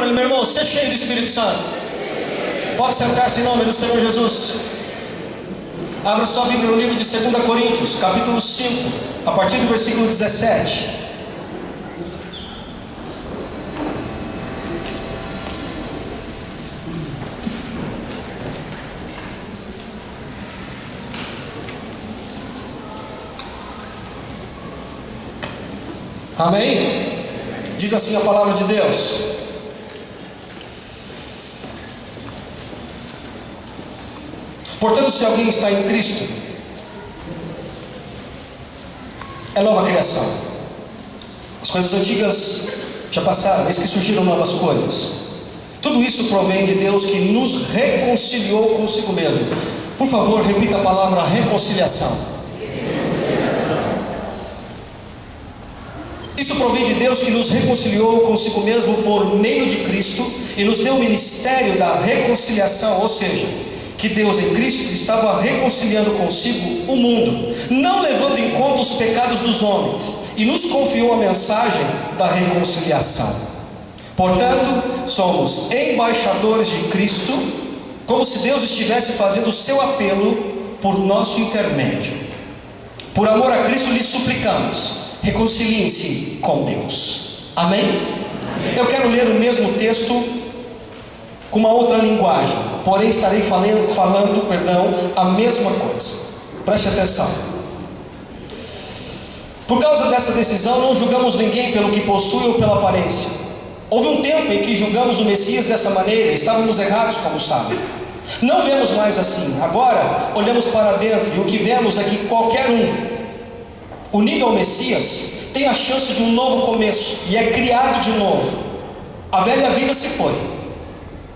para ele: meu irmão, seja cheio do Espírito Santo. Pode sentar-se em nome do Senhor Jesus. Abra sua Bíblia no livro de 2 Coríntios, capítulo 5, a partir do versículo 17. Amém? Diz assim a palavra de Deus: portanto, se alguém está em Cristo, é nova criação. As coisas antigas já passaram, eis que surgiram novas coisas. Tudo isso provém de Deus, que nos reconciliou consigo mesmo. Por favor, repita a palavra reconciliação. Isso provém de Deus, que nos reconciliou consigo mesmo por meio de Cristo e nos deu o ministério da reconciliação, ou seja, que Deus em Cristo estava reconciliando consigo o mundo, não levando em conta os pecados dos homens, e nos confiou a mensagem da reconciliação. Portanto, somos embaixadores de Cristo, como se Deus estivesse fazendo o seu apelo por nosso intermédio. Por amor a Cristo lhes suplicamos: reconciliem-se com Deus. Amém? Eu quero ler o mesmo texto com uma outra linguagem, porém estarei falando a mesma coisa. Preste atenção. Por causa dessa decisão, não julgamos ninguém pelo que possui ou pela aparência. Houve um tempo em que julgamos o Messias dessa maneira, estávamos errados, como sabem. Não vemos mais assim. Agora olhamos para dentro, e o que vemos é que qualquer um unido ao Messias tem a chance de um novo começo e é criado de novo. A velha vida se foi,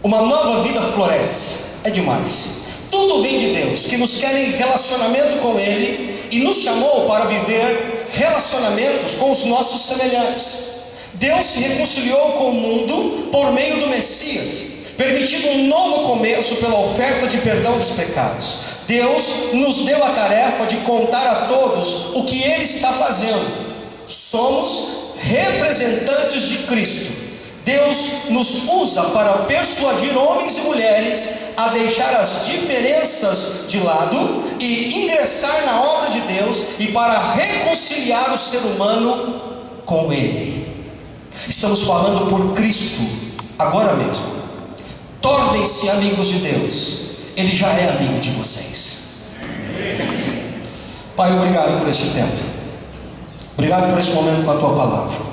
uma nova vida floresce. É demais. Tudo vem de Deus, que nos quer em relacionamento com Ele e nos chamou para viver relacionamentos com os nossos semelhantes. Deus se reconciliou com o mundo por meio do Messias, permitindo um novo começo pela oferta de perdão dos pecados. Deus nos deu a tarefa de contar a todos o que Ele está fazendo. Somos representantes de Cristo. Deus nos usa para persuadir homens e mulheres a deixar as diferenças de lado e ingressar na obra de Deus, e para reconciliar o ser humano com Ele. Estamos falando por Cristo agora mesmo. Tornem-se amigos de Deus, Ele já é amigo de vocês. Pai, obrigado por este tempo. Obrigado por este momento com a Tua palavra.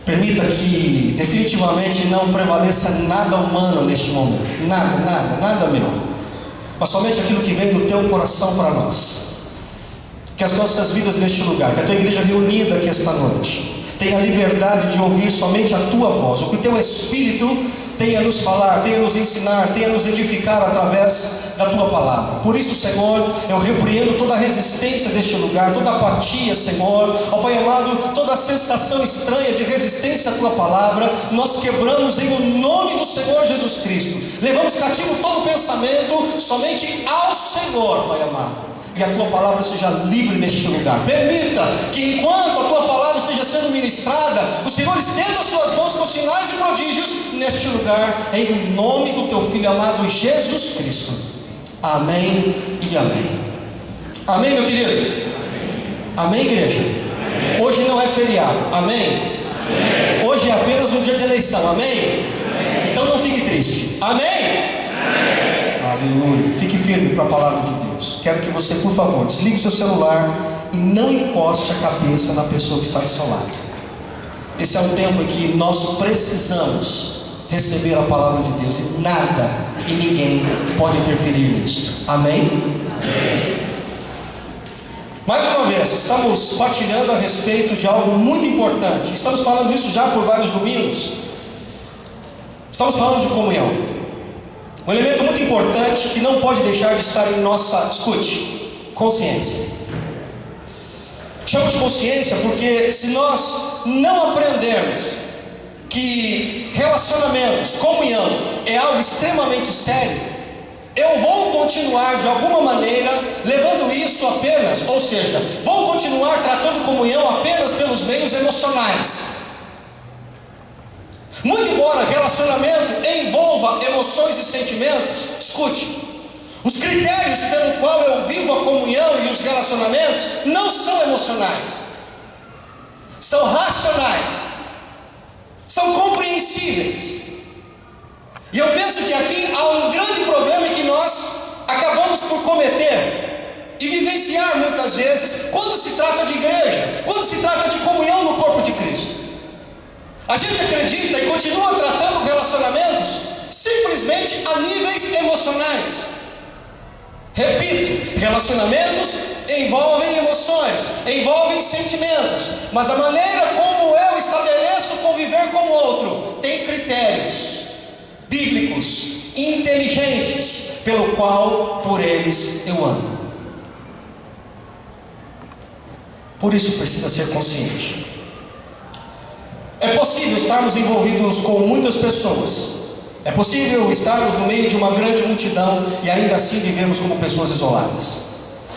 Permita que definitivamente não prevaleça nada humano neste momento. Nada meu. Mas somente aquilo que vem do Teu coração para nós. Que as nossas vidas neste lugar, que a Tua igreja reunida aqui esta noite, tenha a liberdade de ouvir somente a Tua voz. O que o Teu Espírito tenha a nos falar, tenha a nos ensinar, tenha a nos edificar através da Tua palavra. Por isso, Senhor, eu repreendo toda a resistência deste lugar, toda a apatia, Senhor, ó Pai amado, toda a sensação estranha de resistência à Tua palavra, nós quebramos em o nome do Senhor Jesus Cristo. Levamos cativo todo pensamento somente ao Senhor, Pai amado, e a Tua palavra seja livre neste lugar. Permita que enquanto a Tua palavra esteja sendo ministrada, o Senhor estenda as Suas mãos com sinais e prodígios neste lugar, em nome do Teu Filho amado Jesus Cristo. Amém e amém. Amém, meu querido? Amém, igreja? Amém. Hoje não é feriado, amém? Amém? Hoje é apenas um dia de eleição, amém? Amém. Então não fique triste, amém? Amém. Aleluia. Fique firme para a palavra de Deus. Quero que você, por favor, desligue o seu celular e não encoste a cabeça na pessoa que está do seu lado. Esse é um tempo em que nós precisamos receber a palavra de Deus, e nada e ninguém pode interferir nisto. Amém? Amém. Mais uma vez, estamos partilhando a respeito de algo muito importante. Estamos falando isso já por vários domingos. Estamos falando de comunhão. Um elemento muito importante que não pode deixar de estar em nossa, escute, consciência. Chamo de consciência porque se nós não aprendermos que relacionamentos, comunhão é algo extremamente sério, eu vou continuar de alguma maneira levando isso apenas, ou seja, vou continuar tratando comunhão apenas pelos meios emocionais. Muito embora relacionamento envolva emoções e sentimentos, escute, os critérios pelo qual eu vivo a comunhão e os relacionamentos não são emocionais, são racionais, são compreensíveis. E eu penso que aqui há um grande problema que nós acabamos por cometer e vivenciar muitas vezes quando se trata de igreja, quando se trata de comunhão no corpo de Cristo. A gente acredita e continua tratando relacionamentos simplesmente a níveis emocionais. Repito, relacionamentos envolvem emoções, envolvem sentimentos, mas a maneira como eu estabeleço conviver com o outro tem critérios bíblicos, inteligentes, pelo qual por eles eu ando. Por isso precisa ser consciente. É possível estarmos envolvidos com muitas pessoas, é possível estarmos no meio de uma grande multidão e ainda assim vivemos como pessoas isoladas.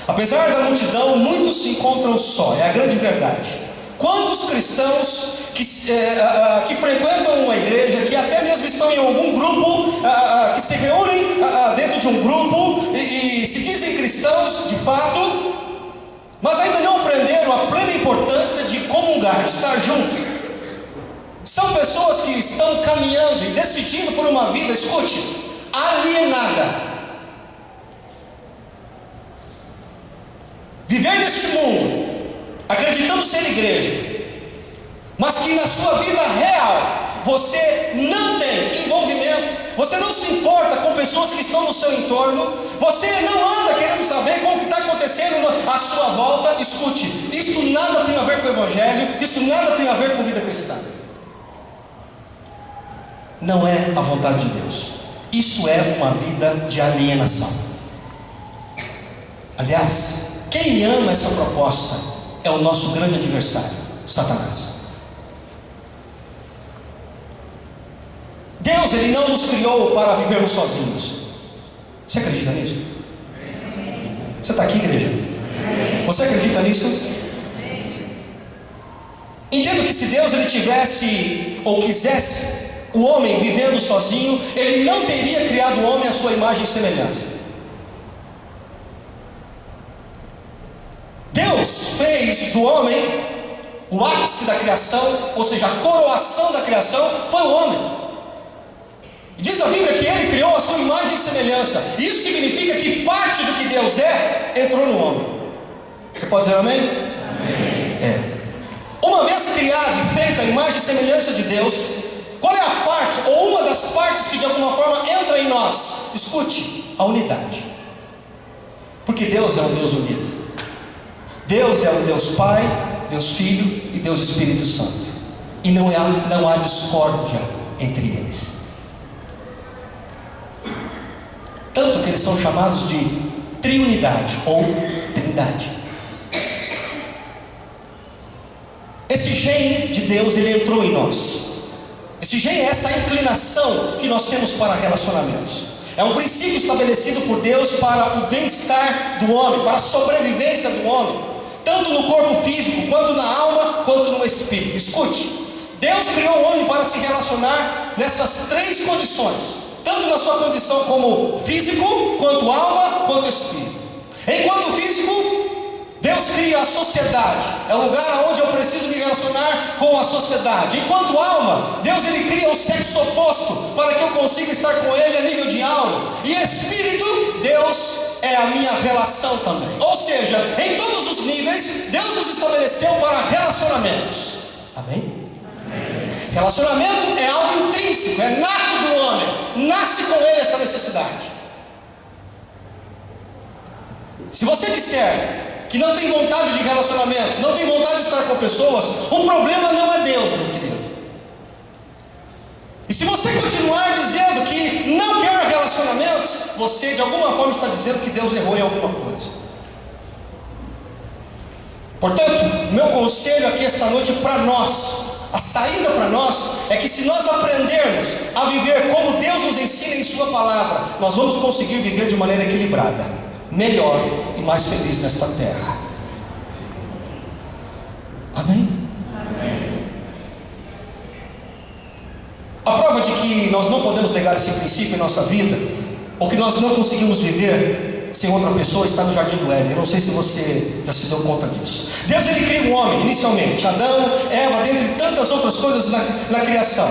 Apesar da multidão, muitos se encontram só, é a grande verdade. Quantos cristãos que frequentam uma igreja, que até mesmo estão em algum grupo, que se reúnem dentro de um grupo e se dizem cristãos de fato, mas ainda não aprenderam a plena importância de comungar, de estar junto. São pessoas que estão caminhando e decidindo por uma vida, escute, alienada. Viver neste mundo, acreditando ser igreja, mas que na sua vida real, você não tem envolvimento, você não se importa com pessoas que estão no seu entorno, você não anda querendo saber como está acontecendo à sua volta. Escute, isso nada tem a ver com o Evangelho, isso nada tem a ver com vida cristã. Não é a vontade de Deus. Isto é uma vida de alienação. Aliás, quem ama essa proposta é o nosso grande adversário, Satanás. Deus, Ele não nos criou para vivermos sozinhos. Você acredita nisso? Você está aqui, igreja? Você acredita nisso? Entendo que se Deus Ele tivesse ou quisesse o homem vivendo sozinho, Ele não teria criado o homem à sua imagem e semelhança. Deus fez do homem o ápice da criação, ou seja, a coroação da criação foi o homem. Diz a Bíblia que Ele criou a sua imagem e semelhança. Isso significa que parte do que Deus é, entrou no homem. Você pode dizer amém? Amém. É. Uma vez criado e feita a imagem e semelhança de Deus, qual é a parte, ou uma das partes que de alguma forma entra em nós? Escute, a unidade. Porque Deus é um Deus unido. Deus é um Deus Pai, Deus Filho e Deus Espírito Santo. E não há discórdia entre eles. Tanto que eles são chamados de triunidade ou trindade. Esse gene de Deus, ele entrou em nós. Esse gene é essa inclinação que nós temos para relacionamentos. É um princípio estabelecido por Deus para o bem-estar do homem, para a sobrevivência do homem, tanto no corpo físico, quanto na alma, quanto no espírito. Escute, Deus criou o homem para se relacionar nessas três condições, tanto na sua condição como físico, quanto alma, quanto espírito. Enquanto físico, Deus cria a sociedade, é o lugar onde eu preciso me relacionar com a sociedade. Enquanto alma, Deus ele cria o sexo oposto para que eu consiga estar com Ele a nível de alma. E espírito, Deus é a minha relação também. Ou seja, em todos os níveis, Deus nos estabeleceu para relacionamentos. Amém? Amém. Relacionamento é algo intrínseco, é nato do homem, nasce com ele essa necessidade. Se você disser que não tem vontade de relacionamentos, não tem vontade de estar com pessoas, o problema não é Deus, meu querido. E se você continuar dizendo que não quer relacionamentos, você de alguma forma está dizendo que Deus errou em alguma coisa. Portanto, meu conselho aqui esta noite para nós, a saída para nós, é que se nós aprendermos a viver como Deus nos ensina em sua palavra, nós vamos conseguir viver de maneira equilibrada, melhor e mais feliz nesta terra. Amém? Amém. A prova que nós não podemos negar esse princípio em nossa vida, ou que nós não conseguimos viver sem outra pessoa, está no Jardim do Éden. Eu não sei se você já se deu conta disso. Deus, ele cria um homem inicialmente, Adão, Eva, dentre tantas outras coisas na criação,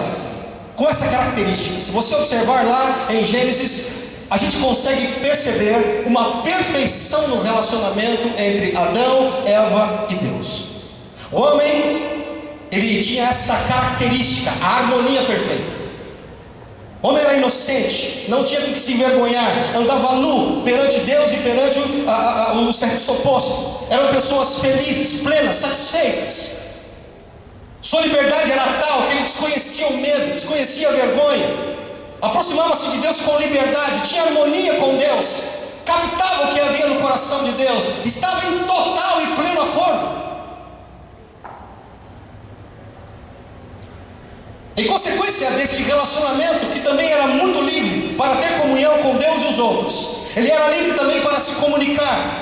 com essa característica. Se você observar lá em Gênesis, a gente consegue perceber uma perfeição no relacionamento entre Adão, Eva e Deus. O homem, ele tinha essa característica, a harmonia perfeita. O homem era inocente, não tinha com que se envergonhar, andava nu perante Deus e perante o sexo oposto. Eram pessoas felizes, plenas, satisfeitas. Sua liberdade era tal que ele desconhecia o medo, desconhecia a vergonha, aproximava-se de Deus com liberdade, tinha harmonia com Deus, captava o que havia no coração de Deus, estava em total e pleno acordo. Em consequência deste relacionamento, que também era muito livre para ter comunhão com Deus e os outros, ele era livre também para se comunicar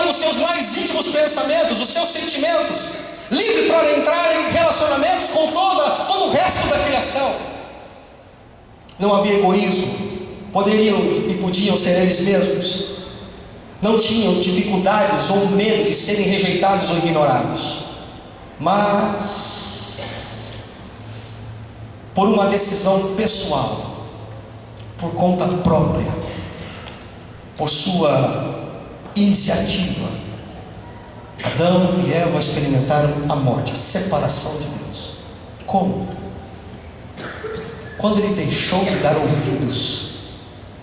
os seus mais íntimos pensamentos, os seus sentimentos, livre para entrar em relacionamentos com todo o resto da criação. Não havia egoísmo, poderiam e podiam ser eles mesmos, não tinham dificuldades ou medo de serem rejeitados ou ignorados, mas por uma decisão pessoal, por conta própria, por sua iniciativa, Adão e Eva experimentaram a morte, a separação de Deus. Como? Quando ele deixou de dar ouvidos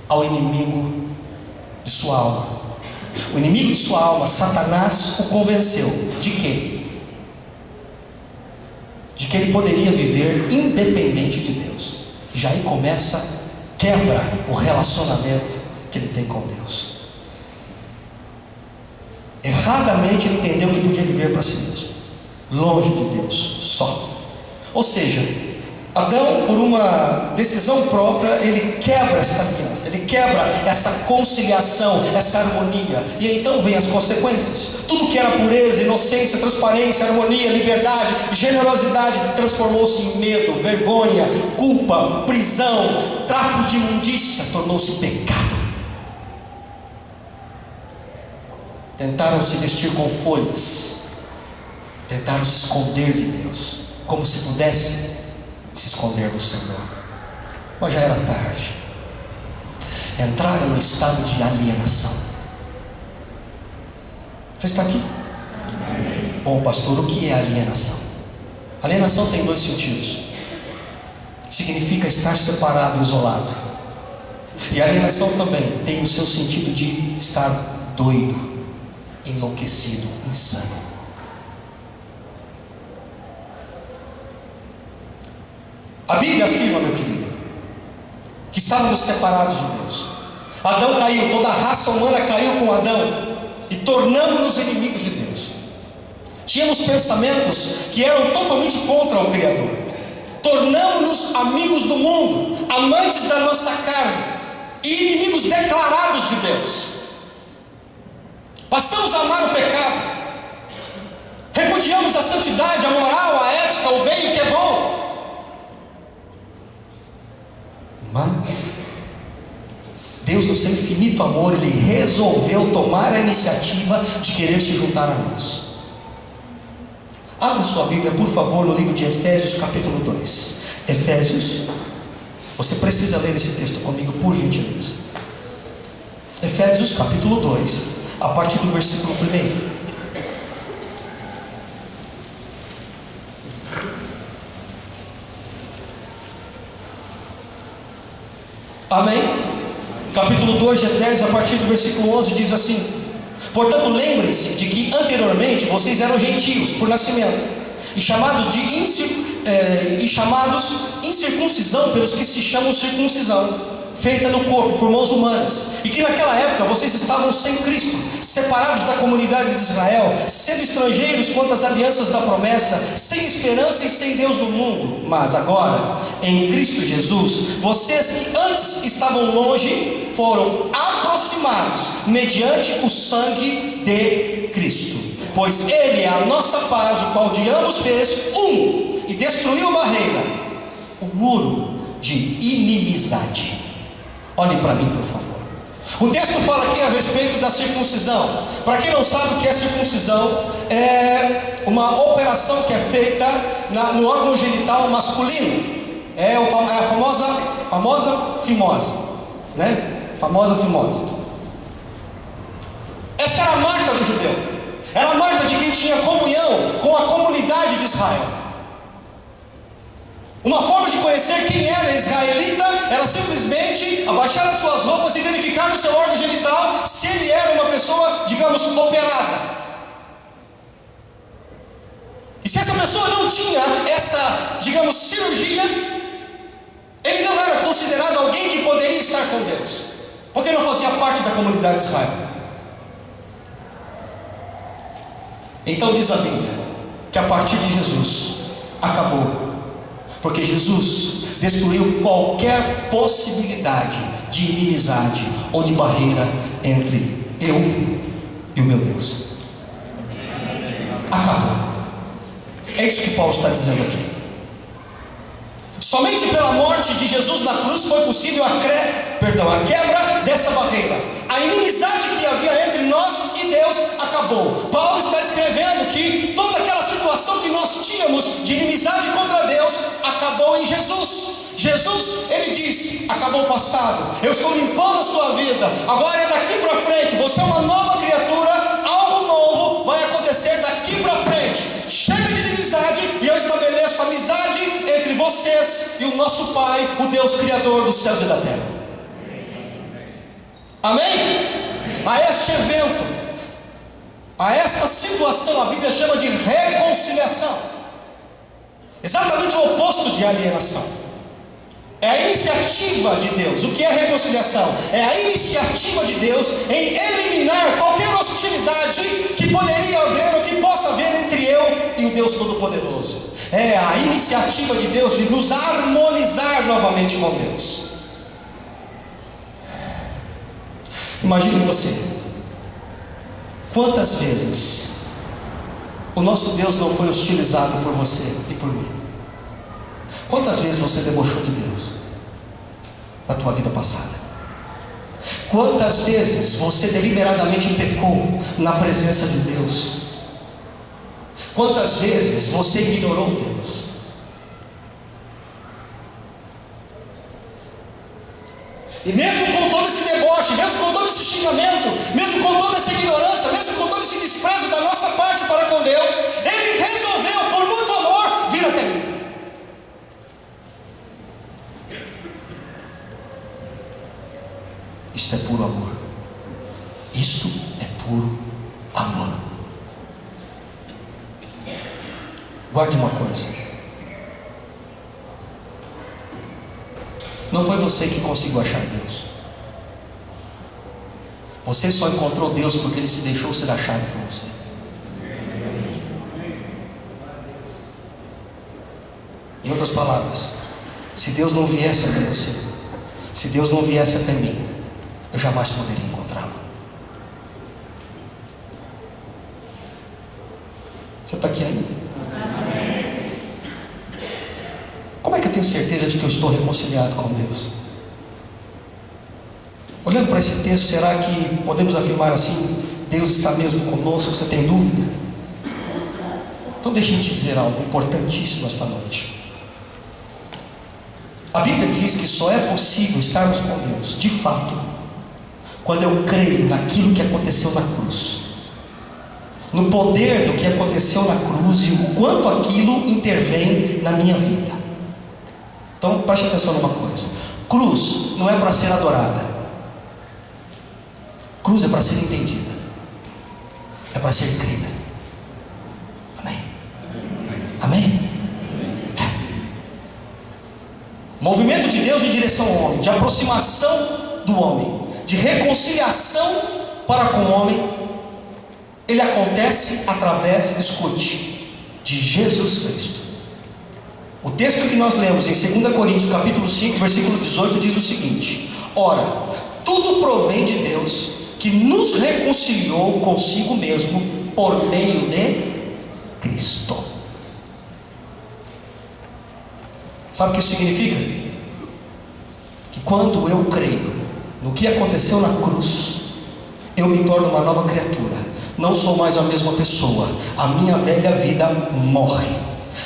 ao inimigo de sua alma. O inimigo de sua alma, Satanás, o convenceu de quê? De que ele poderia viver independente de Deus. Já aí quebra o relacionamento que ele tem com Deus. Erradamente ele entendeu que podia viver para si mesmo, longe de Deus, só. Ou seja, Adão, por uma decisão própria, ele quebra esta aliança, ele quebra essa conciliação, essa harmonia, e então vem as consequências. Tudo que era pureza, inocência, transparência, harmonia, liberdade, generosidade, transformou-se em medo, vergonha, culpa, prisão, trapos de imundícia, tornou-se pecado. Tentaram se vestir com folhas, tentaram se esconder de Deus, como se pudessem se esconder do Senhor, mas já era tarde. Entraram num estado de alienação. Você está aqui? Bom, pastor, o que é alienação? Alienação tem dois sentidos. Significa estar separado, isolado. E alienação também tem o seu sentido de estar doido, enlouquecido, insano. A Bíblia afirma, meu querido, que estávamos separados de Deus. Adão caiu, toda a raça humana caiu com Adão, e tornamos-nos inimigos de Deus. Tínhamos pensamentos que eram totalmente contra o Criador. Tornamos-nos amigos do mundo, amantes da nossa carne e inimigos declarados de Deus. Passamos a amar o pecado, repudiamos a santidade, a moral, a ética, o bem e o que é bom. Mas Deus, no seu infinito amor, Ele resolveu tomar a iniciativa de querer se juntar a nós. Abra sua Bíblia, por favor, no livro de Efésios, capítulo 2. Efésios, você precisa ler esse texto comigo, por gentileza. Efésios, capítulo 2, a partir do versículo 1. Amém? Capítulo 2 de Efésios, a partir do versículo 11, diz assim: portanto, lembrem-se de que anteriormente vocês eram gentios por nascimento, e chamados incircuncisão pelos que se chamam circuncisão, feita no corpo por mãos humanas, e que naquela época vocês estavam sem Cristo, separados da comunidade de Israel, sendo estrangeiros quanto às alianças da promessa, sem esperança e sem Deus no mundo. Mas agora, em Cristo Jesus, vocês que antes estavam longe, foram aproximados mediante o sangue de Cristo, pois Ele é a nossa paz, o qual de ambos fez um, e destruiu a barreira, o muro de inimizade. Olhem para mim, por favor. O texto fala aqui a respeito da circuncisão. Para quem não sabe o que é circuncisão, é uma operação que é feita no órgão genital masculino. É a famosa fimose, né? Famosa fimose. Essa era a marca do judeu. Era a marca de quem tinha comunhão com a comunidade de Israel. Uma forma de conhecer quem era israelita era simplesmente abaixar as suas roupas e verificar no seu órgão genital se ele era uma pessoa, digamos, operada. E se essa pessoa não tinha essa, digamos, cirurgia, ele não era considerado alguém que poderia estar com Deus, porque não fazia parte da comunidade de Israel. Então diz a Bíblia que a partir de Jesus acabou, porque Jesus destruiu qualquer possibilidade de inimizade ou de barreira entre eu e o meu Deus. Acabou. É isso que Paulo está dizendo aqui. Somente pela morte de Jesus na cruz foi possível a quebra dessa barreira. A inimizade que havia entre nós e Deus acabou. Paulo está escrevendo que toda aquela situação que nós tínhamos de inimizade contra Deus acabou em Jesus. Jesus, ele diz: acabou o passado, eu estou limpando a sua vida, agora é daqui para frente, você é uma nova criatura, algo novo vai acontecer daqui para frente. Chega de inimizade e eu estabeleço amizade entre vocês e o nosso Pai, o Deus Criador dos céus e da terra. Amém? A este evento, a esta situação, a Bíblia chama de reconciliação. Exatamente o oposto de alienação. É a iniciativa de Deus. O que é reconciliação? É a iniciativa de Deus em eliminar qualquer hostilidade que poderia haver ou que possa haver entre eu e o Deus Todo-Poderoso. É a iniciativa de Deus de nos harmonizar novamente com Deus. Imagine você, quantas vezes o nosso Deus não foi hostilizado por você e por mim? Quantas vezes você debochou de Deus na tua vida passada? Quantas vezes você deliberadamente pecou na presença de Deus? Quantas vezes você ignorou Deus? E mesmo com todo esse deboche, mesmo com todo esse xingamento, mesmo com toda essa ignorância, mesmo com todo esse desprezo da nossa parte para com Deus, Ele resolveu, por muito amor, vir até mim. Isto é puro amor. Isto é puro amor. Guarde uma coisa. Não foi você que conseguiu achar Deus. Você só encontrou Deus porque Ele se deixou ser achado por você. Em outras palavras, se Deus não viesse até você, se Deus não viesse até mim, eu jamais poderia encontrá-lo. Você está aqui ainda? Como é que eu tenho certeza de que eu estou reconciliado com Deus? Olhando para esse texto, será que podemos afirmar assim: Deus está mesmo conosco? Você tem dúvida? Então deixe-me te dizer algo importantíssimo esta noite. A Bíblia diz que só é possível estarmos com Deus, de fato, quando eu creio naquilo que aconteceu na cruz, no poder do que aconteceu na cruz e o quanto aquilo intervém na minha vida. Então preste atenção numa coisa: cruz não é para ser adorada, cruz é para ser entendida, é para ser crida. Amém? Amém? Movimento de Deus em direção ao homem, de aproximação do homem, de reconciliação para com o homem, ele acontece através, escute, de Jesus Cristo. O texto que nós lemos em 2 Coríntios capítulo 5, versículo 18 diz o seguinte: ora, tudo provém de Deus, que nos reconciliou consigo mesmo por meio de Cristo. Sabe o que isso significa? Que quando eu creio no que aconteceu na cruz, eu me torno uma nova criatura. Não sou mais a mesma pessoa. A minha velha vida morre.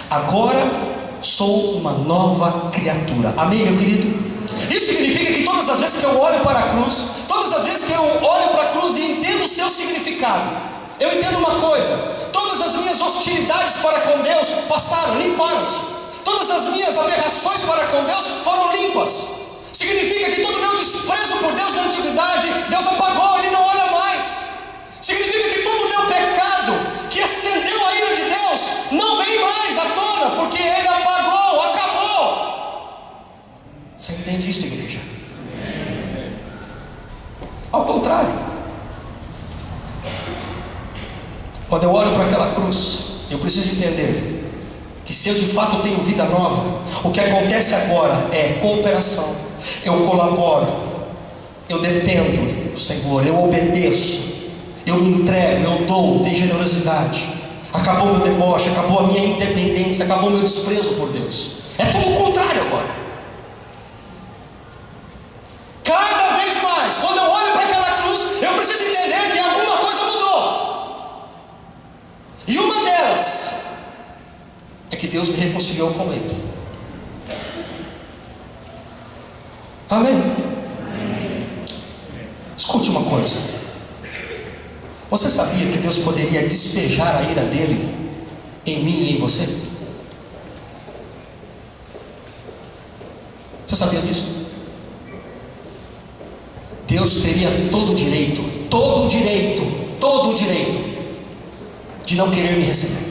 Agora sou uma nova criatura. Amém, meu querido? Isso significa que todas as vezes que eu olho para a cruz, todas as vezes que eu olho para a cruz e entendo o seu significado, eu entendo uma coisa: todas as minhas hostilidades para com Deus passaram, limparam-se. Todas as minhas aberrações para com Deus foram limpas. Significa que todo o meu desprezo por Deus na antiguidade, Deus apagou, Ele não olha mais. Significa que todo o meu pecado, que acendeu a ira de Deus, não vem mais à tona, porque Ele apagou, acabou. Você entende isso, igreja? Ao contrário, quando eu olho para aquela cruz, eu preciso entender que se eu de fato tenho vida nova, o que acontece agora é cooperação. Eu colaboro, eu dependo do Senhor, eu obedeço, eu me entrego, eu dou, tenho generosidade. Acabou meu deboche, acabou a minha independência, acabou meu desprezo por Deus. É tudo o contrário agora. Cada vez mais, quando eu olho para aquela cruz, eu preciso entender que alguma coisa mudou. E uma delas é que Deus me reconciliou com Ele. Amém? Escute uma coisa. Você sabia que Deus poderia despejar a ira dele em mim e em você? Você sabia disso? Deus teria todo o direito de não querer me receber.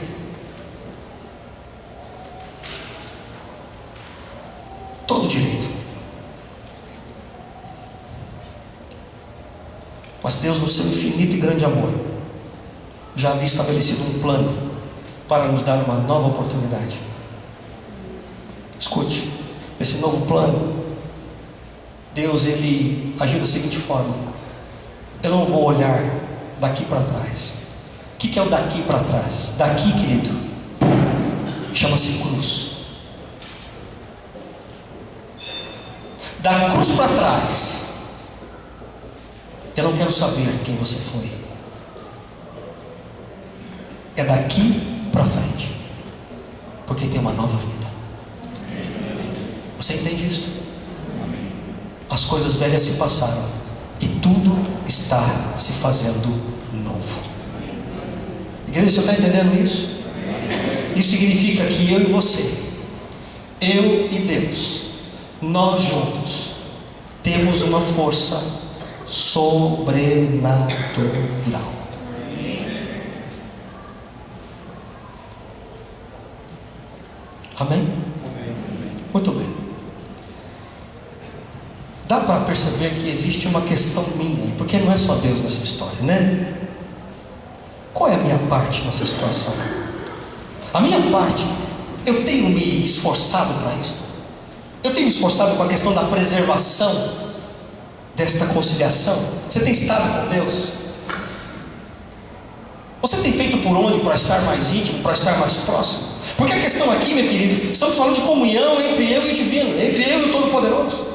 Todo o direito. Mas Deus, no seu infinito e grande amor, já havia estabelecido um plano para nos dar uma nova oportunidade. Escute, esse novo plano, Deus, Ele agiu da seguinte forma: eu não vou olhar daqui para trás. O que é o daqui para trás? Daqui, querido, chama-se cruz. Da cruz para trás, eu não quero saber quem você foi. É daqui para frente, porque tem uma nova vida. Você entende isso? As coisas velhas se passaram e tudo está se fazendo novo. Igreja, você está entendendo isso? Isso significa que eu e você, eu e Deus, nós juntos temos uma força sobrenatural. Amém? Muito bem. Dá para perceber que existe uma questão minha, porque não é só Deus nessa história, né? Qual é a minha parte nessa situação? A minha parte, eu tenho me esforçado para isso. Eu tenho me esforçado com a questão da preservação desta conciliação. Você tem estado com Deus? Você tem feito por onde para estar mais íntimo, para estar mais próximo? Porque a questão aqui, meu querido, estamos falando de comunhão entre eu e o divino, entre eu e o Todo-Poderoso.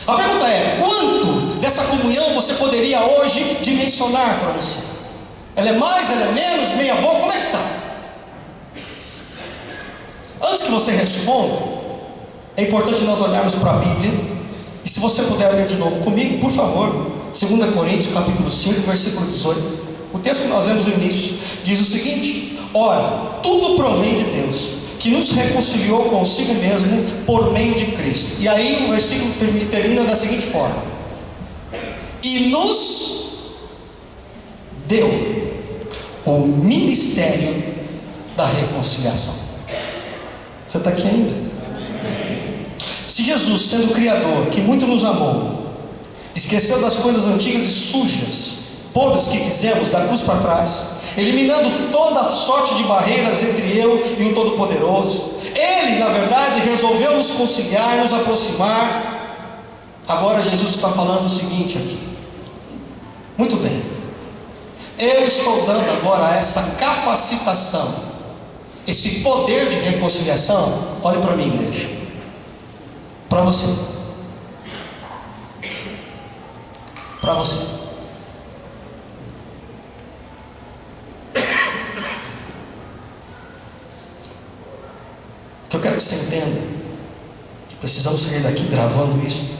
A pergunta é: quanto dessa comunhão você poderia hoje dimensionar para você? Ela é mais, ela é menos, meia boca, como é que está? Antes que você responda, é importante nós olharmos para a Bíblia. E se você puder ler de novo comigo, por favor, 2 Coríntios capítulo 5, versículo 18. O texto que nós lemos no início diz o seguinte: ora, tudo provém de Deus, que nos reconciliou consigo mesmo por meio de Cristo. E aí o versículo termina da seguinte forma: e nos deu o ministério da reconciliação. Você está aqui ainda? Se Jesus, sendo o Criador, que muito nos amou, esqueceu das coisas antigas e sujas, podres que fizemos da cruz para trás, eliminando toda sorte de barreiras entre eu e o Todo-Poderoso, Ele, na verdade, resolveu nos conciliar, nos aproximar. Agora Jesus está falando o seguinte aqui: muito bem, eu estou dando agora essa capacitação esse poder de reconciliação, olhe para mim, igreja, para você, para você. O que eu quero que você entenda, e precisamos sair daqui gravando isso,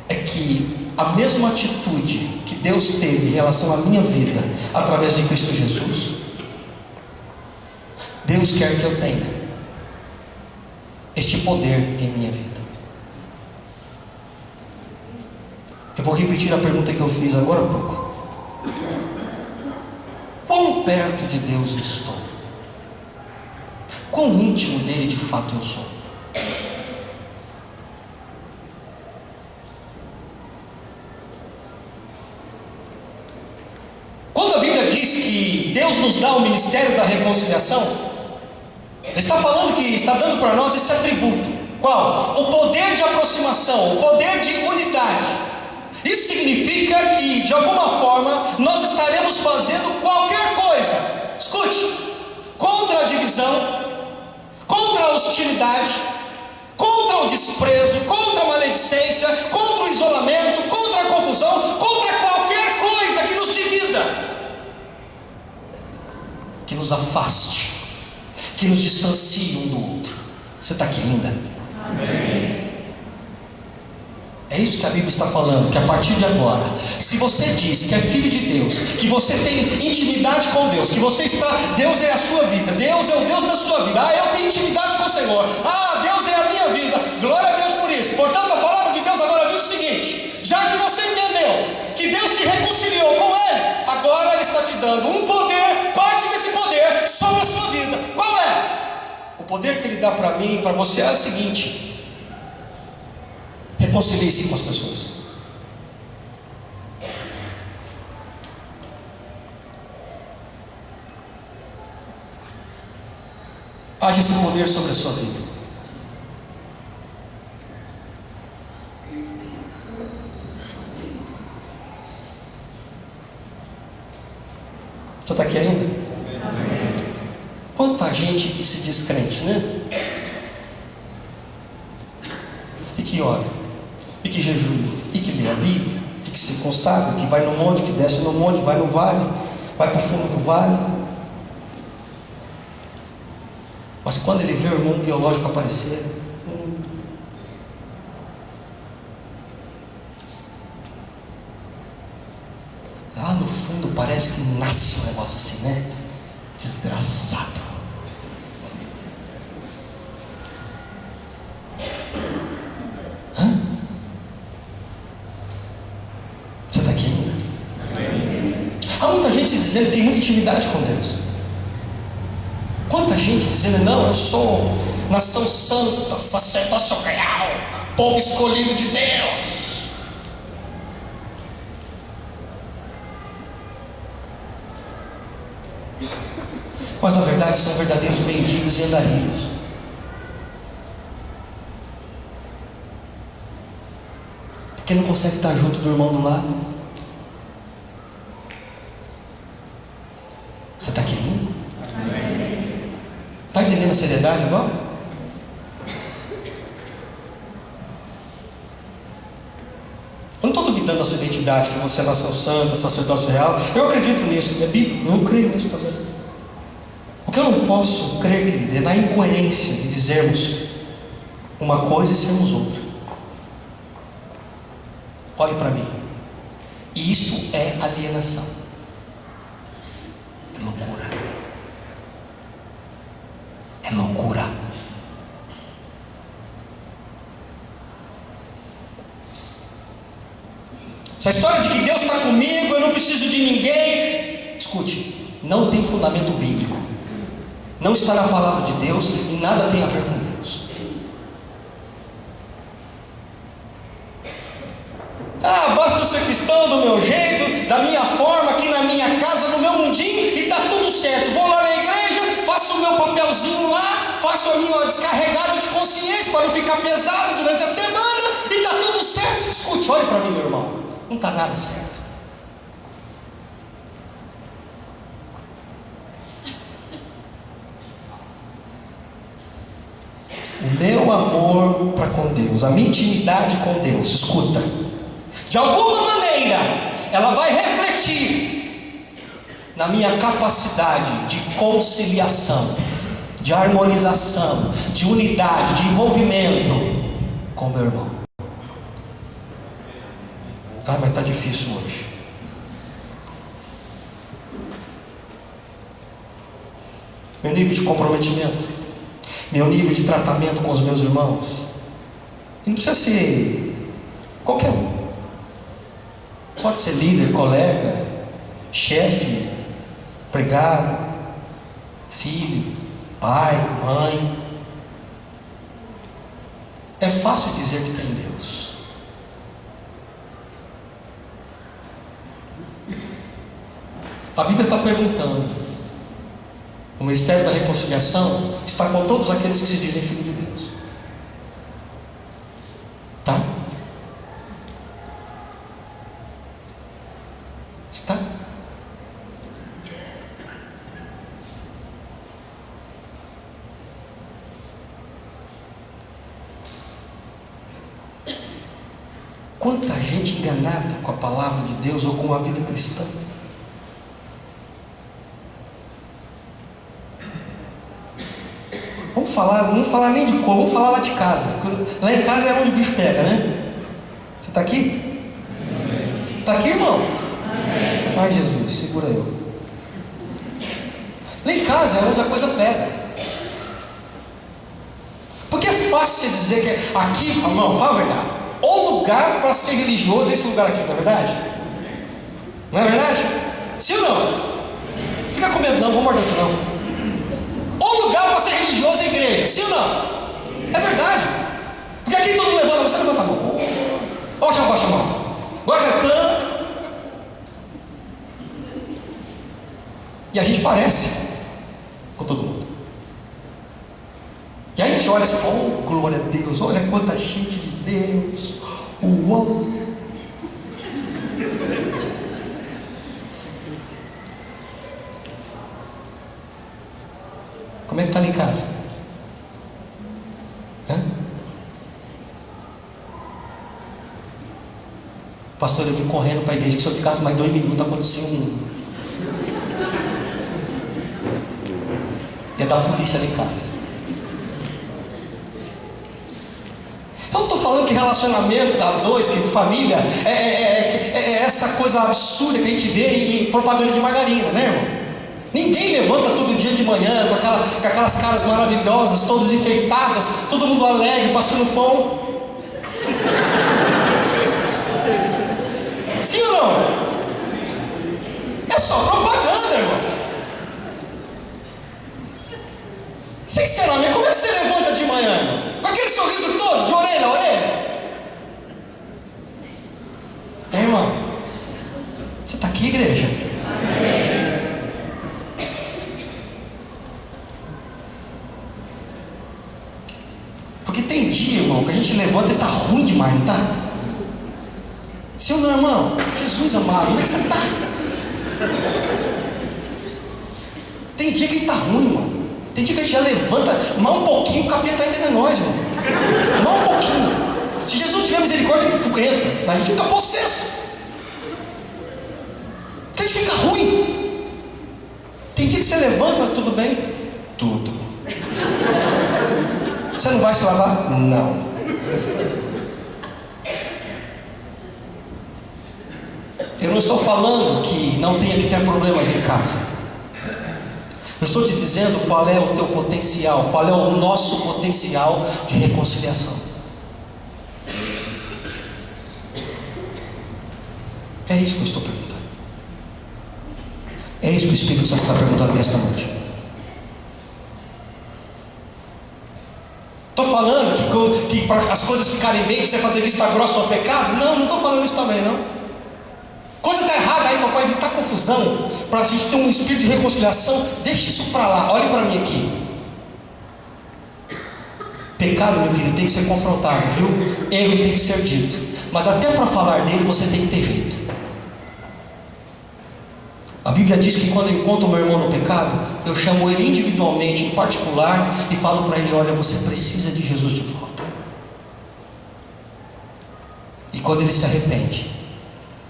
é que a mesma atitude que Deus teve em relação à minha vida, através de Cristo Jesus, Deus quer que eu tenha este poder em minha vida. Eu vou repetir a pergunta que eu fiz agora há pouco: quão perto de Deus eu estou? Quão íntimo dele de fato eu sou? Quando a Bíblia diz que Deus nos dá o ministério da reconciliação, Ele está falando que está dando para nós esse atributo. Qual? O poder de aproximação, o poder de unidade. Isso significa que, de alguma forma, nós estaremos fazendo qualquer coisa, escute, contra a divisão, contra a hostilidade, contra o desprezo, contra a maledicência, contra o isolamento, contra a confusão, contra qualquer coisa que nos divida, que nos afaste, que nos distancie um do outro. Você está aqui ainda? Amém. É isso que a Bíblia está falando, que a partir de agora, se você diz que é filho de Deus, que você tem intimidade com Deus, que você está, Deus é a sua vida, Deus é o Deus da sua vida, eu tenho intimidade com o Senhor, Deus é a minha vida, glória a Deus por isso. Portanto, a palavra de Deus agora diz o seguinte: já que você entendeu que Deus te reconciliou com Ele, agora Ele está te dando um poder, parte desse poder, sobre a sua vida. Qual é? O poder que Ele dá para mim e para você é o seguinte: reconcilie-se com as pessoas. Haja esse poder sobre a sua vida. Você está aqui ainda? Quanta gente que se diz crente, né? E que ora, e que jejua, e que lê a Bíblia, e que se consagra, que vai no monte, que desce no monte, vai no vale, vai para o fundo do vale. Mas quando ele vê o irmão biológico aparecer, lá no fundo parece que nasce um negócio assim, né? Desgraçado. Você está aqui ainda? Há muita gente se dizendo que tem muita intimidade com Deus. Quanta gente dizendo: não, eu sou nação santa, sacerdócio real, povo escolhido de Deus. Mas na verdade são verdadeiros mendigos e andarilhos. Porque não consegue estar junto do irmão do lado. Você está aqui ainda? Está entendendo a seriedade agora? Eu não estou duvidando da sua identidade, que você é nação santa, sacerdócio real. Eu acredito nisso, é bíblico, eu creio nisso também. O que eu não posso crer, querido, é na incoerência de dizermos uma coisa e sermos outra. Olhe para mim. E isto é alienação. É loucura. É loucura. Essa história de que Deus está comigo, eu não preciso de ninguém, escute, não tem fundamento bíblico. Não está na palavra de Deus e nada tem a ver com Deus. Basta eu ser cristão do meu jeito, da minha forma, aqui na minha casa, no meu mundinho, e está tudo certo. Vou lá na igreja, faço o meu papelzinho lá, faço a minha descarregada de consciência para não ficar pesado durante a semana, e está tudo certo. Escute, olhe para mim, meu irmão, não está nada certo. O meu amor para com Deus, a minha intimidade com Deus, escuta, de alguma maneira, ela vai refletir na minha capacidade de conciliação, de harmonização, de unidade, de envolvimento com meu irmão. Ah, mas está difícil hoje. Meu nível de comprometimento, meu nível de tratamento com os meus irmãos, e não precisa ser qualquer um, pode ser líder, colega, chefe, empregado, filho, pai, mãe. É fácil dizer que tem Deus. A Bíblia está perguntando: o ministério da reconciliação está com todos aqueles que se dizem filhos de Deus? Tá? Está? Quanta gente enganada com a palavra de Deus ou com a vida cristã. Vamos falar nem de como, vamos falar lá de casa. Lá em casa é onde o bicho pega, né? Você está aqui? Está aqui, irmão? Amém. Ai, Jesus, segura eu. Lá em casa é onde a coisa pega. Porque é fácil dizer que aqui, irmão, fala a verdade. O lugar para ser religioso é esse lugar aqui, não é verdade? Não é verdade? Sim ou não? Fica com medo não, vamos morder isso não. O lugar para ser religioso é a igreja, sim ou não? É verdade. Porque aqui todo mundo levanta, você levanta a mão. Baixa a mão. Agora canta. E a gente parece com todo mundo. E aí a gente olha assim, oh, glória a Deus, olha quanta gente de Deus. Uau. Como é que está ali em casa? Pastor, eu vim correndo para a igreja que se eu ficasse mais 2 minutos acontecia ia dar polícia ali em casa. Eu não estou falando que relacionamento a dois, que família é essa coisa absurda que a gente vê em propaganda de margarina, né, irmão? Ninguém levanta todo dia de manhã com aquelas caras maravilhosas, todas enfeitadas, todo mundo alegre, passando pão. Sim ou não? É só propaganda, irmão. Sinceramente, como é que você levanta de manhã, irmão? Com aquele sorriso todo, de orelha a orelha? Tem, irmão? Você está aqui, igreja? Amém. Porque tem dia, irmão, que a gente levanta e está ruim demais, não está? Sim ou não, irmão? Jesus amado, onde é que você está? Tem dia que ele está ruim, irmão. Tem dia que a gente já levanta, mais um pouquinho, o capeta está entre nós, irmão. Mais um pouquinho. Se Jesus tiver misericórdia, ele entra. A gente fica possesso. Porque a gente fica ruim. Tem dia que você levanta e fala, tudo bem? Tudo. Você não vai se lavar? Não. Eu não estou falando que não tenha que ter problemas em casa. Eu estou te dizendo qual é o teu potencial, qual é o nosso potencial de reconciliação. É isso que eu estou perguntando. É isso que o Espírito Santo está perguntando nesta noite. Estou falando que para as coisas ficarem bem, você fazer vista grossa ao pecado? Não estou falando isso também, não. Coisa está errada aí, então para evitar confusão, para a gente ter um espírito de reconciliação, deixe isso para lá, olhe para mim aqui. Pecado, meu querido, tem que ser confrontado, viu? Erro tem que ser dito, mas até para falar dele você tem que ter jeito. A Bíblia diz que quando eu encontro meu irmão no pecado, eu chamo ele individualmente, em particular, e falo para ele: olha, você precisa de Jesus de volta. E quando ele se arrepende,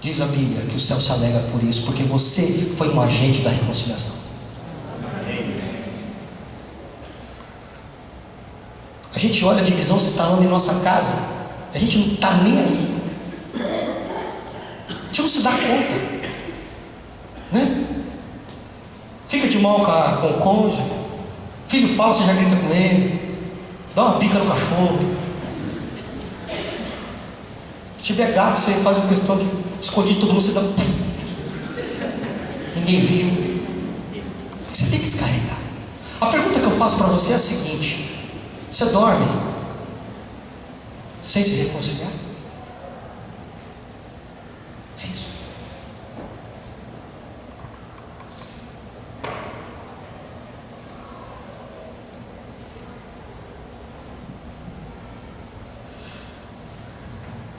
diz a Bíblia que o céu se alegra por isso, porque você foi um agente da reconciliação. A gente olha a divisão se instalando em nossa casa, a gente não está nem aí, a gente não se dá conta, né? Fica de mal com o cônjuge, filho fala, você já grita com ele, dá uma bica no cachorro. Se tiver gato, você faz uma questão de escondido, todo mundo se dá. Ninguém viu. Você tem que descarregar. A pergunta que eu faço para você é a seguinte: você dorme sem se reconciliar? É isso.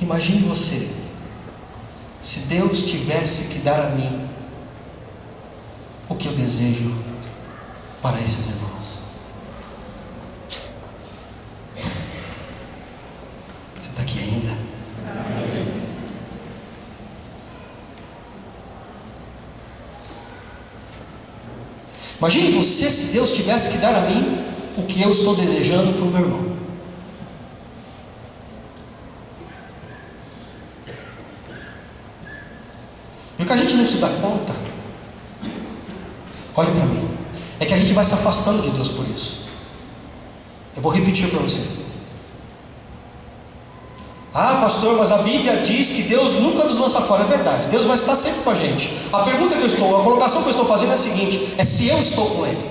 Imagine você, se Deus tivesse que dar a mim o que eu desejo para esses irmãos. Você está aqui ainda? Imagine você, se Deus tivesse que dar a mim o que eu estou desejando para o meu irmão. E o que a gente não se dá conta, olhe para mim, é que a gente vai se afastando de Deus por isso. Eu vou repetir para você. Ah, pastor, mas a Bíblia diz que Deus nunca nos lança fora. É verdade, Deus vai estar sempre com a gente. A colocação que eu estou fazendo é a seguinte: é se eu estou com Ele.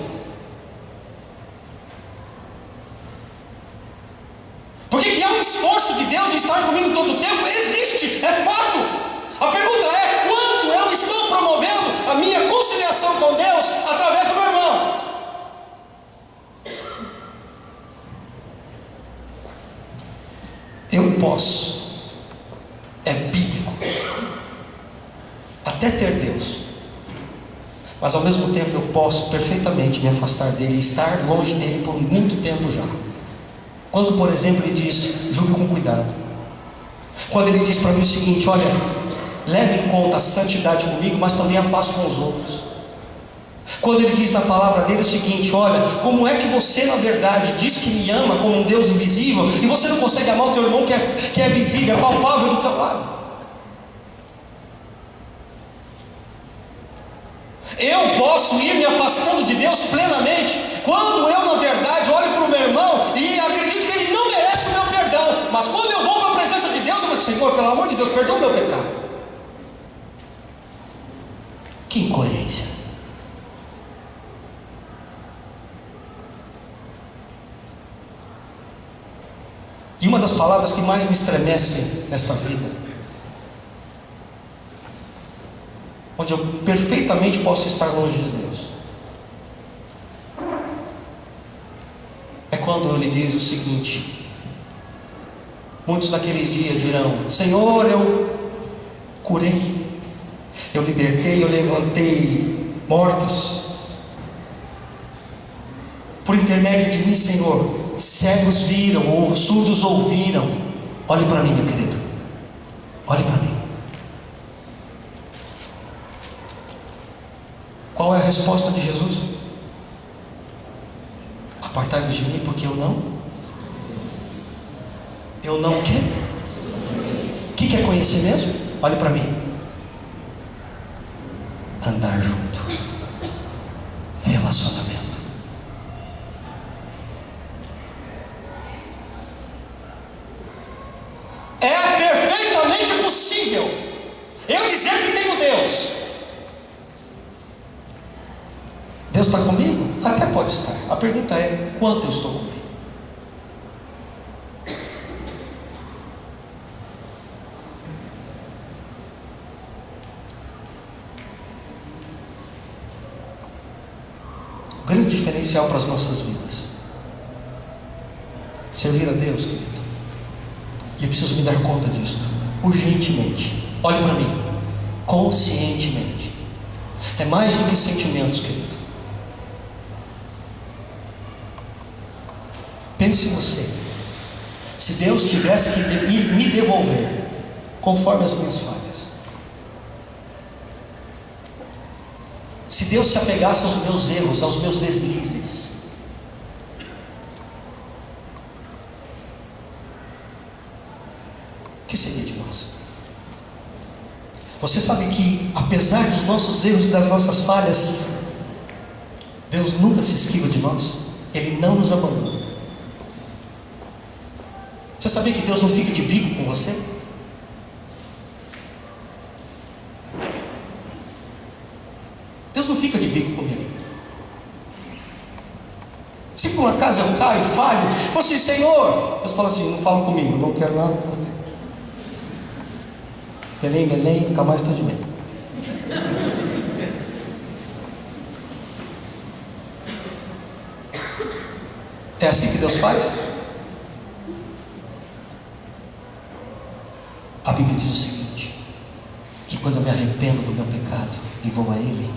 Porque que há um esforço de Deus em estar comigo todo o tempo, existe, é fato. A pergunta é: quanto eu estou promovendo a minha conciliação com Deus através do meu irmão? Eu posso, é bíblico, até ter Deus, mas ao mesmo tempo eu posso perfeitamente me afastar dele, estar longe dele por muito tempo já. Quando, por exemplo, ele diz: julgue com cuidado. Quando ele diz para mim o seguinte: olha, leve em conta a santidade comigo, mas também a paz com os outros. Quando ele diz na palavra dele o seguinte: olha, como é que você na verdade diz que me ama como um Deus invisível, e você não consegue amar o teu irmão que é visível, é palpável do teu lado? Eu posso ir me afastando de Deus plenamente, quando eu na verdade olho para o meu irmão e acredito que ele não merece o meu perdão, mas quando eu vou para a presença de Deus, eu vou dizer: Senhor, pelo amor de Deus, perdoa o meu pecado. Que incoerência. E uma das palavras que mais me estremece nesta vida, onde eu perfeitamente posso estar longe de Deus, é quando ele diz o seguinte: muitos naqueles dias dirão: Senhor, eu curei, eu libertei, eu levantei mortos, por intermédio de mim, Senhor, cegos viram, ou surdos ouviram. Olhe para mim, meu querido, olhe para mim. Qual é a resposta de Jesus? Apartai-vos de mim, porque eu não o quê? O que é conhecer mesmo? Olhe para mim. Andar junto, relacionamento. É perfeitamente possível eu dizer que tenho Deus. Deus está comigo? Até pode estar. A pergunta é: quanto eu estou com Ele? O grande diferencial para as nossas vidas: servir a Deus, querido. E eu preciso me dar conta disto, urgentemente. Olhe para mim, conscientemente. É mais do que sentimentos, querido. Pense você, se Deus tivesse que me devolver conforme as minhas falhas, se Deus se apegasse aos meus erros, aos meus deslizes, o que seria de nós? Você sabe que, apesar dos nossos erros e das nossas falhas, Deus nunca se esquiva de nós. Ele não nos abandona. Você sabia que Deus não fica de bico com você? Deus não fica de bico comigo. Se por um acaso eu caio, falho, eu falo assim: Senhor, Deus fala assim: não fala comigo, não quero nada com você. Belém, Belém, nunca mais estou de bem. É assim que Deus faz? A Bíblia diz o seguinte: que quando eu me arrependo do meu pecado e vou a Ele,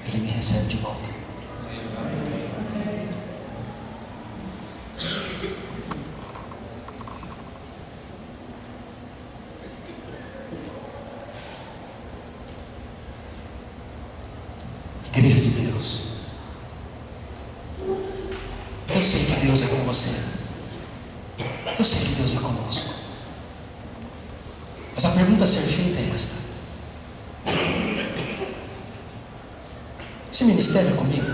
Ele me recebe de volta. Igreja de Deus, eu sei que Deus é com você, eu sei que Deus é conosco, mas a pergunta a ser feita é esta: esse ministério é comigo?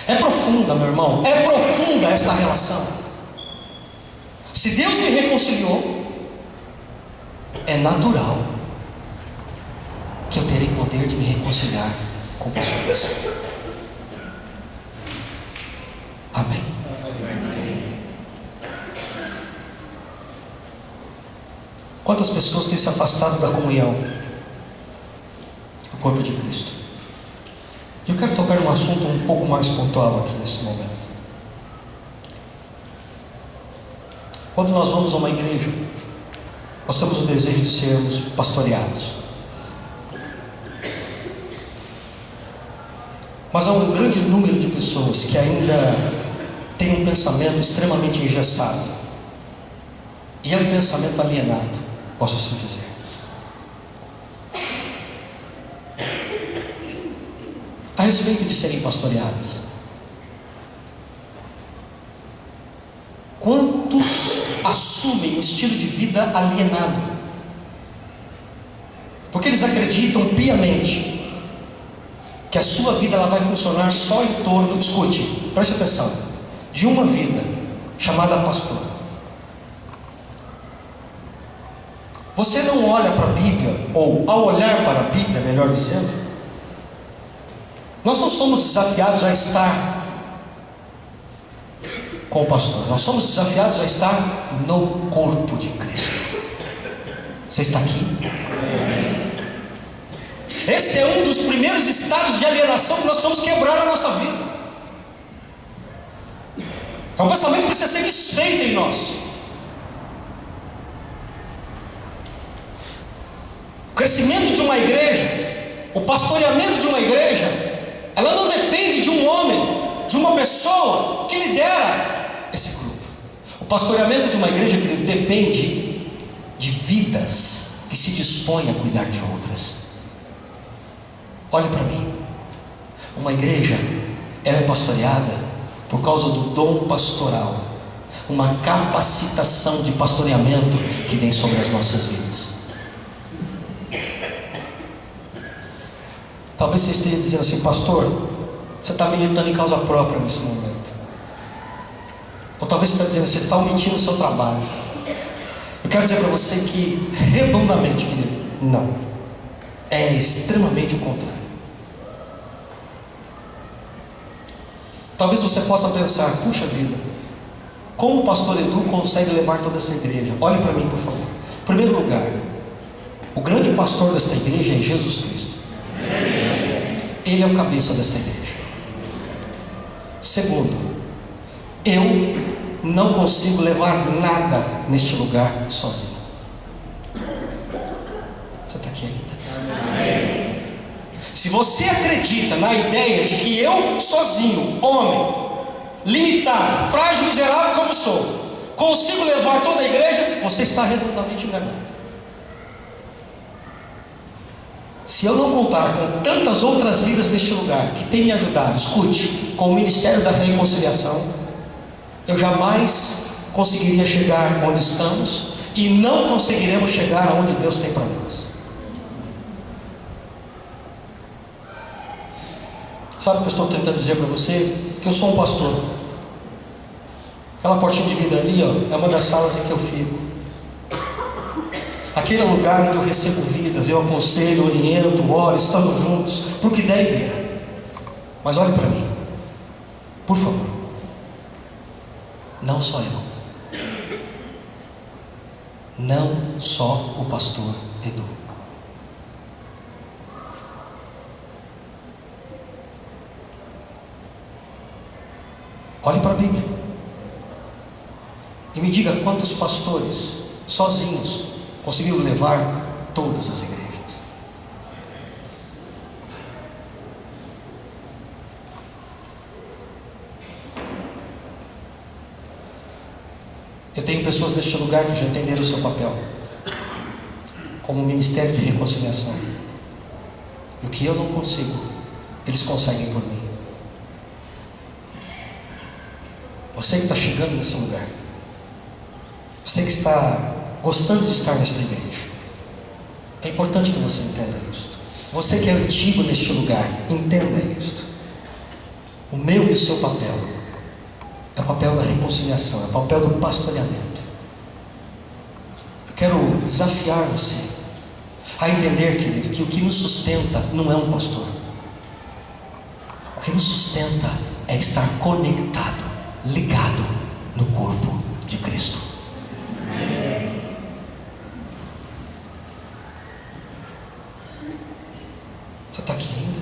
É profunda, meu irmão, é profunda esta relação. Se Deus me reconciliou, é natural que eu terei poder de me reconciliar com pessoas. Amém. Quantas pessoas têm se afastado da comunhão do corpo de Cristo? Eu quero tocar num assunto um pouco mais pontual aqui nesse momento. Quando nós vamos a uma igreja, nós temos o desejo de sermos pastoreados. Mas há um grande número de pessoas que ainda tem um pensamento extremamente engessado, e é um pensamento alienado, posso assim dizer. A respeito de serem pastoreadas, quantos assumem um estilo de vida alienado? Porque eles acreditam piamente que a sua vida ela vai funcionar só em torno, escute, preste atenção, de uma vida chamada pastor. Você não olha para a Bíblia, ou ao olhar para a Bíblia, melhor dizendo, nós não somos desafiados a estar com o pastor, nós somos desafiados a estar no corpo de Cristo. Você está aqui? Esse é um dos primeiros estados de alienação que nós precisamos quebrar na nossa vida. É um pensamento que precisa ser desfeito em nós. O crescimento de uma igreja, o pastoreamento de uma igreja, ela não depende de um homem, de uma pessoa que lidera esse grupo. O pastoreamento de uma igreja, querido, depende de vidas que se dispõem a cuidar de outras. Olhe para mim, uma igreja, ela é pastoreada por causa do dom pastoral, uma capacitação de pastoreamento que vem sobre as nossas vidas. Talvez você esteja dizendo assim: pastor, você está militando em causa própria nesse momento. Ou talvez você está dizendo: você está omitindo o seu trabalho. Eu quero dizer para você que, redondamente, querido, não, é extremamente o contrário. Talvez você possa pensar: puxa vida, como o pastor Edu consegue levar toda essa igreja? Olhe para mim, por favor. Em primeiro lugar, o grande pastor desta igreja é Jesus Cristo. Ele é o cabeça desta igreja. Segundo, eu não consigo levar nada neste lugar sozinho. Você está aqui ainda? Se você acredita na ideia de que eu sozinho, homem, limitado, frágil, miserável como sou, consigo levar toda a igreja, você está redondamente enganado. Se eu não contar com tantas outras vidas neste lugar que tem me ajudado, escute, com o Ministério da Reconciliação, eu jamais conseguiria chegar onde estamos e não conseguiremos chegar aonde Deus tem para nós. Sabe o que eu estou tentando dizer para você? Que eu sou um pastor. Aquela portinha de vidro ali, ó, é uma das salas em que eu fico. Aquele lugar onde eu recebo vidas, eu aconselho, oriento, oro, estamos juntos, para o que der e vier. Mas olhe para mim, por favor. Não só eu. Não só o pastor Edu. Olhe para a Bíblia e me diga quantos pastores sozinhos conseguiram levar todas as igrejas. Eu tenho pessoas neste lugar que já entenderam o seu papel como ministério de reconciliação. E o que eu não consigo, eles conseguem por mim. Você que está chegando nesse lugar, você que está gostando de estar nesta igreja, é importante que você entenda isto. Você que é antigo neste lugar, entenda isto. O meu e o seu papel é o papel da reconciliação, é o papel do pastoreamento. Eu quero desafiar você a entender, querido, que o que nos sustenta não é um pastor. O que nos sustenta é estar conectado, ligado no corpo de Cristo. Você está aqui ainda?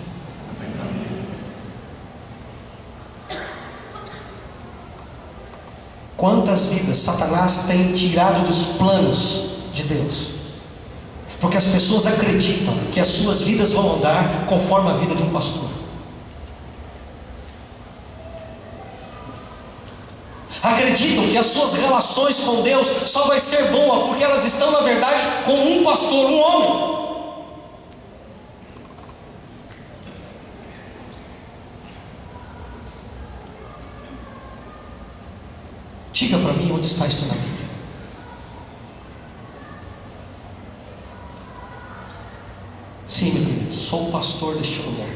Quantas vidas Satanás tem tirado dos planos de Deus? Porque as pessoas acreditam que as suas vidas vão andar conforme a vida de um pastor. Acreditam que as suas relações com Deus só vai ser boa porque elas estão, na verdade, com um pastor, um homem. Diga para mim onde está isto na Bíblia. Sim, meu querido, sou pastor deste lugar.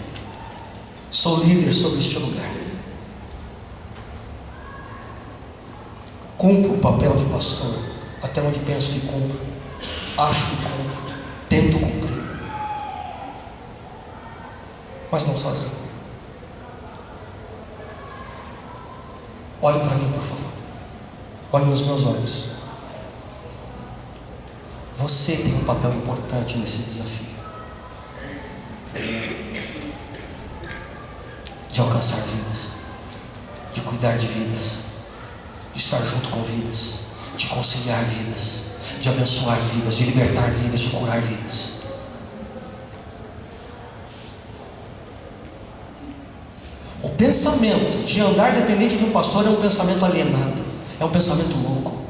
Sou líder sobre este lugar. Cumpro o papel de pastor, até onde penso que cumpro, acho que cumpro, tento cumprir, mas não sozinho. Olhe para mim, por favor. Olhe nos meus olhos. Você tem um papel importante nesse desafio de alcançar vidas, de cuidar de vidas, de estar junto com vidas, de conciliar vidas, de abençoar vidas, de libertar vidas, de curar vidas. O pensamento de andar dependente de um pastor é um pensamento alienado, é um pensamento louco,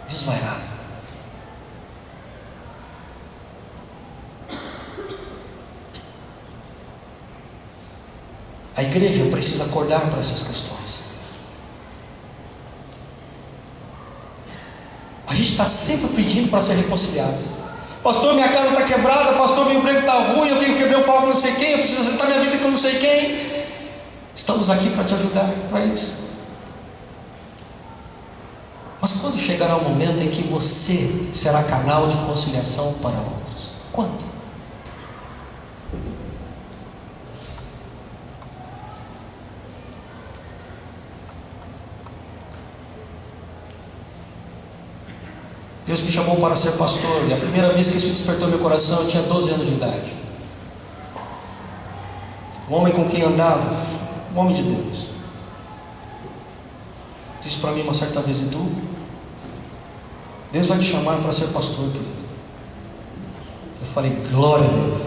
desvairado. A igreja precisa acordar para essas questões. A gente está sempre pedindo para ser reconciliado. Pastor, minha casa está quebrada. Pastor, meu emprego está ruim. Eu tenho que quebrar o pau para não sei quem. Eu preciso acertar minha vida com não sei quem. Estamos aqui para te ajudar para isso. Mas quando chegará o momento em que você será canal de conciliação para outros? Quando? Deus me chamou para ser pastor, e a primeira vez que isso despertou meu coração, eu tinha 12 anos de idade. Um homem com quem andava, um homem de Deus, disse para mim uma certa vez: Edu, Deus vai te chamar para ser pastor, querido. Eu falei: glória a Deus.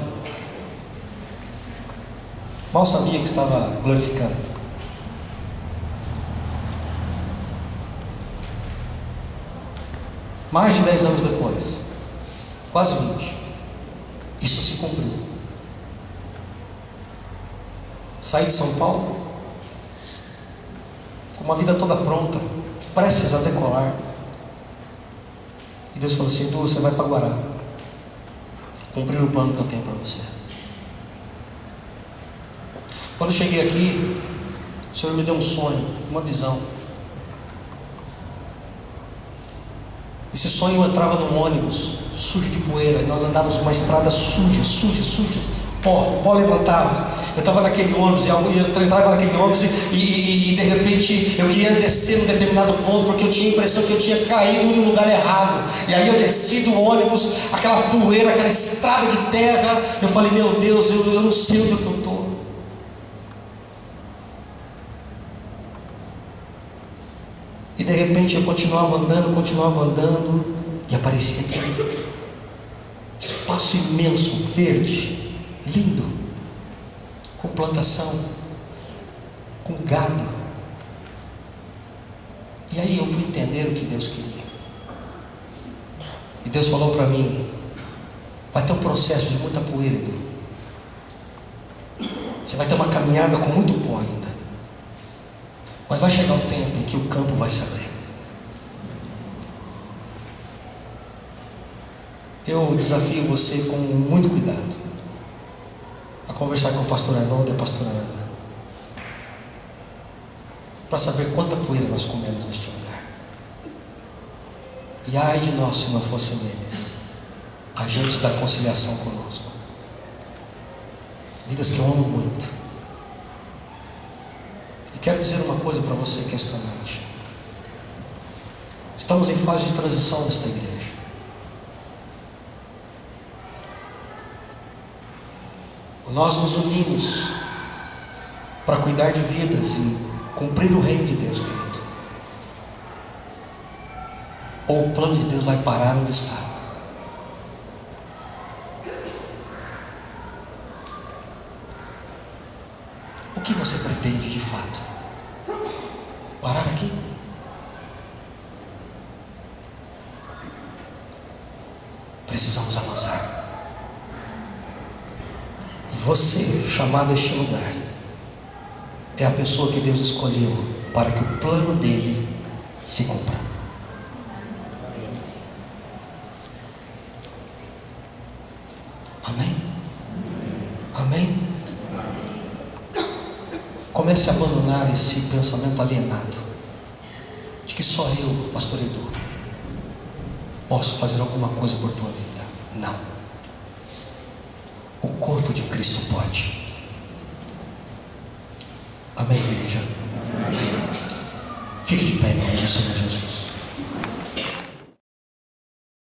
Mal sabia que estava glorificando. Mais de 10 anos depois, quase 20, isso se cumpriu. Saí de São Paulo, com uma vida toda pronta, prestes a decolar. E Deus falou assim: Edu, você vai para Guará, cumprir o plano que eu tenho para você. Quando eu cheguei aqui, o Senhor me deu um sonho, uma visão. Esse sonho, eu entrava num ônibus sujo de poeira, e nós andávamos uma estrada suja, pó levantava. Eu estava naquele ônibus, eu entrava naquele ônibus e de repente eu queria descer num determinado ponto, porque eu tinha a impressão que eu tinha caído no lugar errado. E aí eu desci do ônibus, aquela poeira, aquela estrada de terra. Eu falei: meu Deus, eu não sei onde é que eu estou. E de repente eu continuava andando, e aparecia aquele espaço imenso, verde, lindo, com plantação, com gado. E aí eu fui entender o que Deus queria. E Deus falou para mim: vai ter um processo de muita poeira, Edu. Você vai ter uma caminhada com muito pó ainda, mas vai chegar o tempo em que o campo vai se abrir. Eu desafio você, com muito cuidado, a conversar com o pastor Arnoldo e a pastora Ana, para saber quanta poeira nós comemos neste lugar. E ai de nós se não fossem eles, agentes da conciliação conosco. Vidas que eu amo muito. E quero dizer uma coisa para você que é esta noite. Estamos em fase de transição nesta igreja. Nós nos unimos para cuidar de vidas e cumprir o reino de Deus, querido. Ou o plano de Deus vai parar onde está. O que você pretende de fato? Parar aqui? Precisamos avançar. Você, chamado a este lugar, é a pessoa que Deus escolheu para que o plano dele se cumpra. Amém? Amém? Comece a abandonar esse pensamento alienado de que só eu, pastor Edu, posso fazer alguma coisa por tua vida. Não. O corpo de Cristo pode. Amém, igreja? Fique de pé em nome do Senhor Jesus.